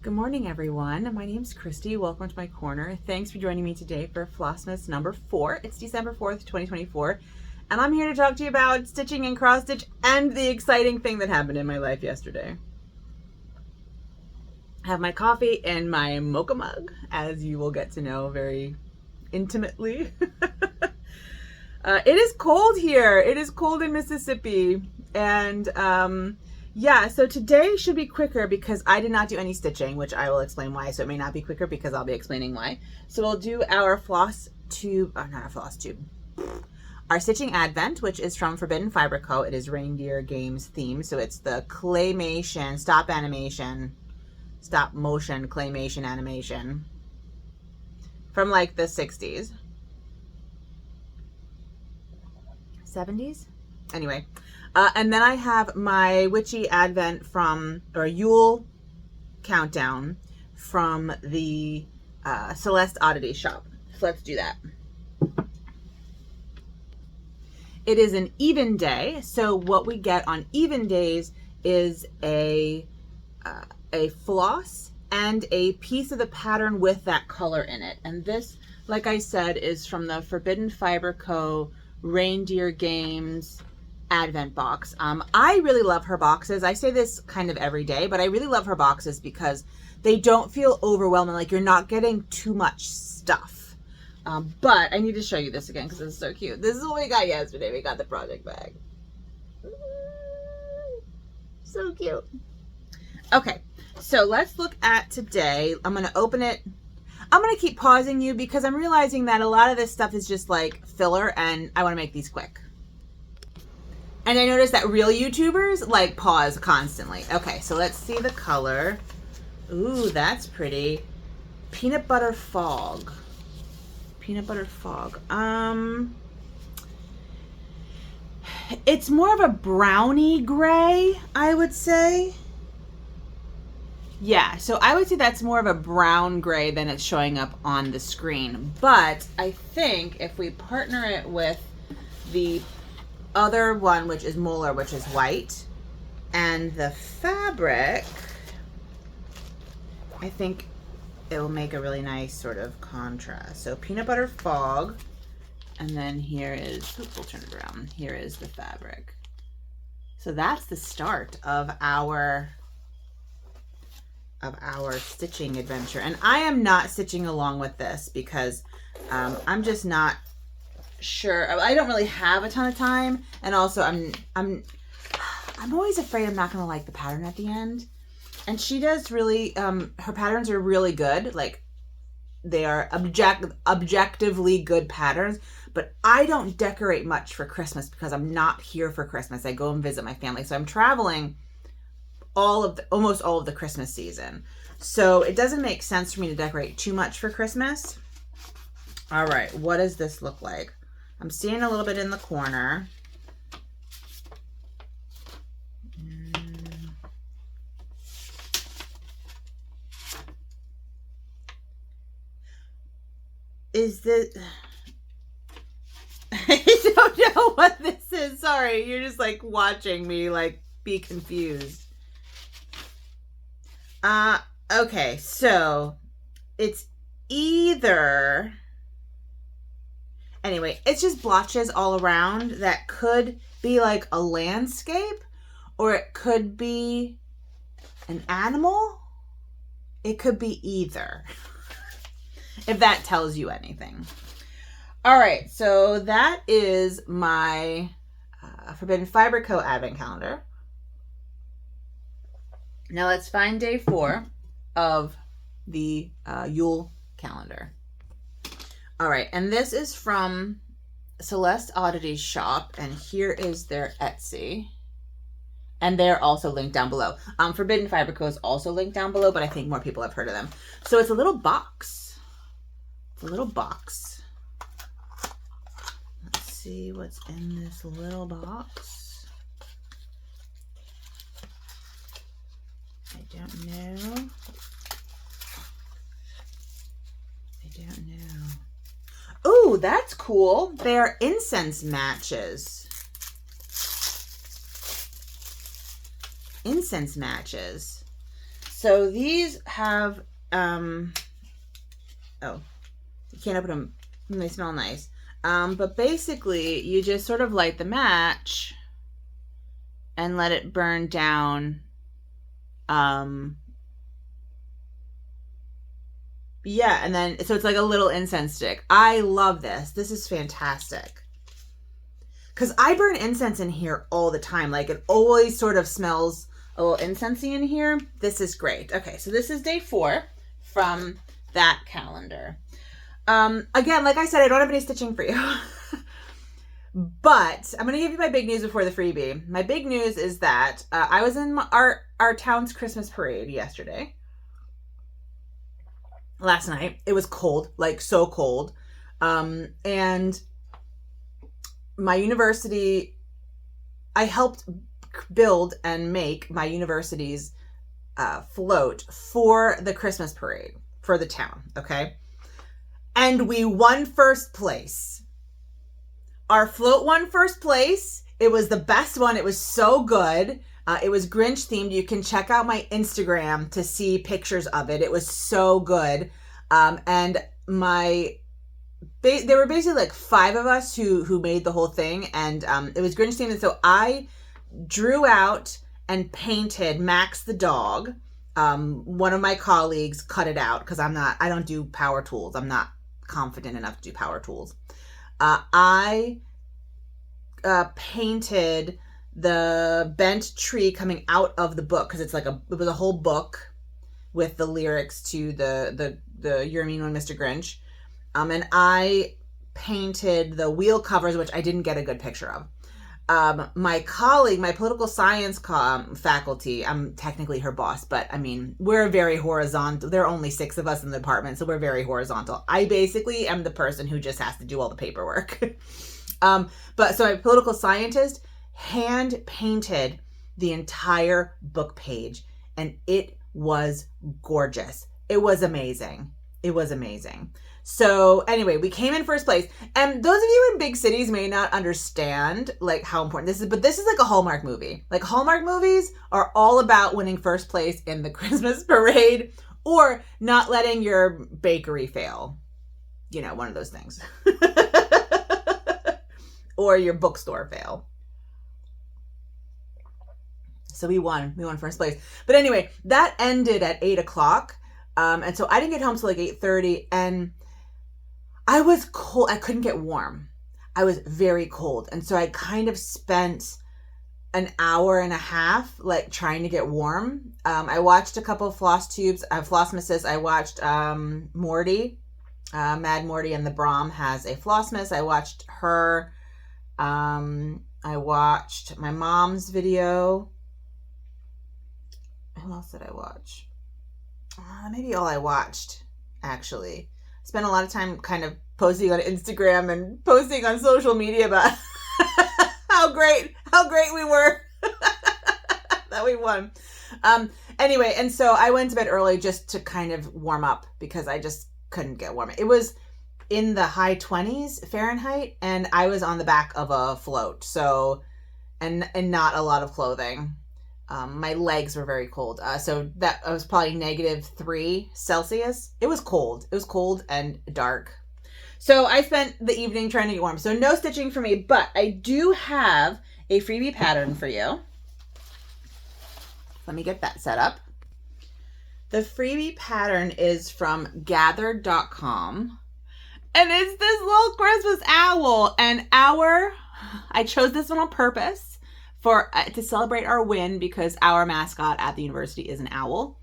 Good morning, everyone. My name's Christy. Welcome to my corner. Thanks for joining me today for Flossmas number 4. It's December 4th, 2024, and I'm here to talk to you about stitching and cross stitch and the exciting thing that happened in my life yesterday. I have my coffee in my mocha mug, as you will get to know very intimately. It is cold here. It is cold in Mississippi, and yeah, so today should be quicker because I did not do any stitching, which I will explain why. So it may not be quicker because I'll be explaining why. So we'll do our floss tube, not our floss tube, our stitching advent, which is from Forbidden Fiber Co. It is Reindeer Games themed. So it's the claymation, stop motion claymation animation from like the 60s. 70s? Anyway. And then I have my witchy advent or Yule countdown from the CelestOdditiesShoppe. So let's do that. It is an even day. So what we get on even days is a floss and a piece of the pattern with that color in it. And this, like I said, is from the Forbidden Fiber Co. Reindeer Games Advent box. I really love her boxes. I say this kind of every day, but I really love her boxes because they don't feel overwhelming, like you're not getting too much stuff. But I need to show you this again because it's so cute. This is what we got yesterday. We got the project bag. So cute. Okay, so let's look at today. I'm going to open it. I'm going to keep pausing you because I'm realizing that a lot of this stuff is just like filler and I want to make these quick. And I noticed that real YouTubers like pause constantly. Okay, so let's see the color. Ooh, that's pretty. Peanut butter fog. Peanut butter fog. It's more of a browny gray, I would say. Yeah, so I would say that's more of a brown gray than it's showing up on the screen. But I think if we partner it with the other one, which is Molar, which is white, and the fabric, I think it'll make a really nice sort of contrast. So peanut butter fog, and then here is, oops, we'll turn it around. Here is the fabric. So that's the start of our stitching adventure. And I am not stitching along with this because I'm just not sure. I don't really have a ton of time, and also I'm always afraid I'm not gonna like the pattern at the end. And she does really her patterns are really good, like they are objectively good patterns, but I don't decorate much for Christmas because I'm not here for Christmas. I go and visit my family, so I'm traveling almost all of the Christmas season, so it doesn't make sense for me to decorate too much for Christmas. All right, what does this look like? I'm seeing a little bit in the corner. Is this... I don't know what this is. Sorry, you're just like watching me like be confused. Okay, so it's either... Anyway, it's just blotches all around that could be like a landscape, or it could be an animal. It could be either, if that tells you anything. All right, so that is my Forbidden Fiber Co. Advent calendar. Now let's find day 4 of the Yule calendar. All right, and this is from CelestOdditiesShoppe, and here is their Etsy. And they're also linked down below. Forbidden Fiber Co. is also linked down below, but I think more people have heard of them. So it's a little box. It's a little box. Let's see what's in this little box. I don't know. I don't know. Ooh, that's cool. They're incense matches. Incense matches. So these have, oh, you can't open them. They smell nice. But basically you just sort of light the match and let it burn down. Yeah, and then, so it's like a little incense stick. I love this. This is fantastic. Because I burn incense in here all the time. Like, it always sort of smells a little incensey in here. This is great. Okay, so this is day 4 from that calendar. Again, like I said, I don't have any stitching for you. But I'm going to give you my big news before the freebie. My big news is that I was in our town's Christmas parade yesterday. Last night. It was cold, like so cold. And my university, I helped build and make my university's float for the Christmas parade for the town, okay? And we won first place. Our float won first place. It was the best one. It was so good. It was Grinch themed. You can check out my Instagram to see pictures of it. It was so good. And there were basically like 5 of us who made the whole thing. And it was Grinch themed. And so I drew out and painted Max the dog. One of my colleagues cut it out because I don't do power tools. I'm not confident enough to do power tools. I painted the bent tree coming out of the book because it was a whole book with the lyrics to the You're a Mean One, Mr. Grinch. And I painted the wheel covers, which I didn't get a good picture of. My colleague, my political science faculty, I'm technically her boss, but I mean, we're very horizontal. There are only 6 of us in the department, so we're very horizontal. I basically am the person who just has to do all the paperwork. But so my political scientist hand painted the entire book page, and it was gorgeous. It was amazing. It was amazing. So anyway, we came in first place. And those of you in big cities may not understand like how important this is, but this is like a Hallmark movie. Like Hallmark movies are all about winning first place in the Christmas parade or not letting your bakery fail. You know, one of those things. Or your bookstore fail. So we won first place. But anyway, that ended at 8 o'clock. And so I didn't get home till like 8:30, and I was cold. I couldn't get warm. I was very cold. And so I kind of spent an hour and a half like trying to get warm. I watched a couple of Flossmases. I watched Morty, Mad Morty and the Brahm has a Flossmas. I watched her. I watched my mom's video. Who else did I watch? Maybe all I watched, actually. Spent a lot of time kind of posting on Instagram and posting on social media about how great we were that we won. Anyway, and so I went to bed early just to kind of warm up because I just couldn't get warm. It was in the high 20s Fahrenheit, and I was on the back of a float, so and not a lot of clothing. My legs were very cold. So that was probably -3 Celsius. It was cold. It was cold and dark. So I spent the evening trying to get warm. So no stitching for me, but I do have a freebie pattern for you. Let me get that set up. The freebie pattern is from gathered.com. And it's this little Christmas owl. And I chose this one on purpose. To celebrate our win because our mascot at the university is an owl.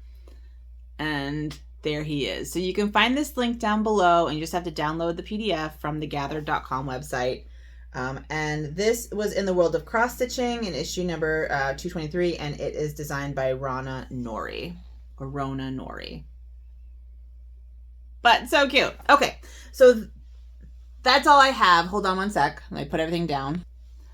And there he is. So you can find this link down below, and you just have to download the PDF from the gathered.com website. And this was in the World of Cross Stitching in issue number 223, and it is designed by Rona Nori. But so cute. Okay, so that's all I have. Hold on one sec. Let me put everything down.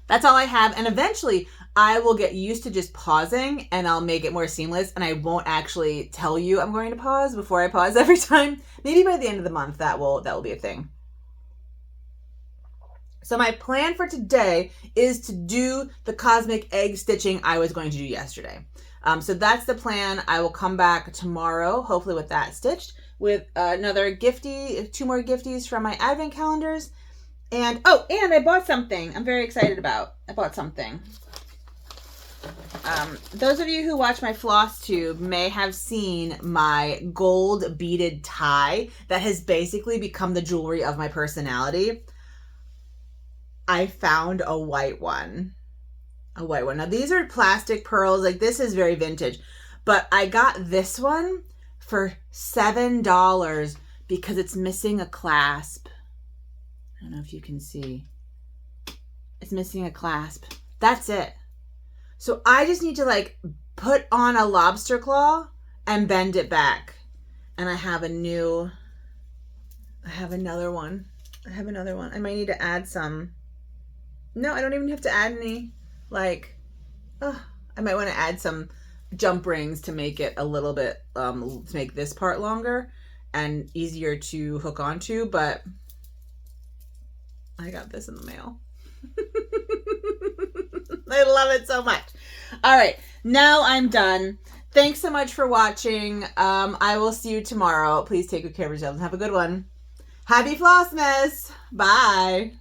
That's all I have. And eventually I will get used to just pausing, and I'll make it more seamless, and I won't actually tell you I'm going to pause before I pause every time. Maybe by the end of the month that will be a thing. So my plan for today is to do the cosmic egg stitching I was going to do yesterday. So that's the plan. I will come back tomorrow, hopefully with that stitched, with another gifty, 2 more gifties from my advent calendars. And, oh, and I bought something I'm very excited about. I bought something. Those of you who watch my floss tube may have seen my gold beaded tie that has basically become the jewelry of my personality. I found a white one. A white one. Now these are plastic pearls. Like this is very vintage. But I got this one for $7 because it's missing a clasp. I don't know if you can see. It's missing a clasp. That's it. So I just need to like put on a lobster claw and bend it back. And I have another one. I might need to add some. No, I don't even have to add any. Like, I might want to add some jump rings to make it a little bit, to make this part longer and easier to hook onto, but I got this in the mail. I love it so much. All right, now I'm done. Thanks so much for watching. I will see you tomorrow. Please take good care of yourselves and have a good one. Happy Flossmas. Bye.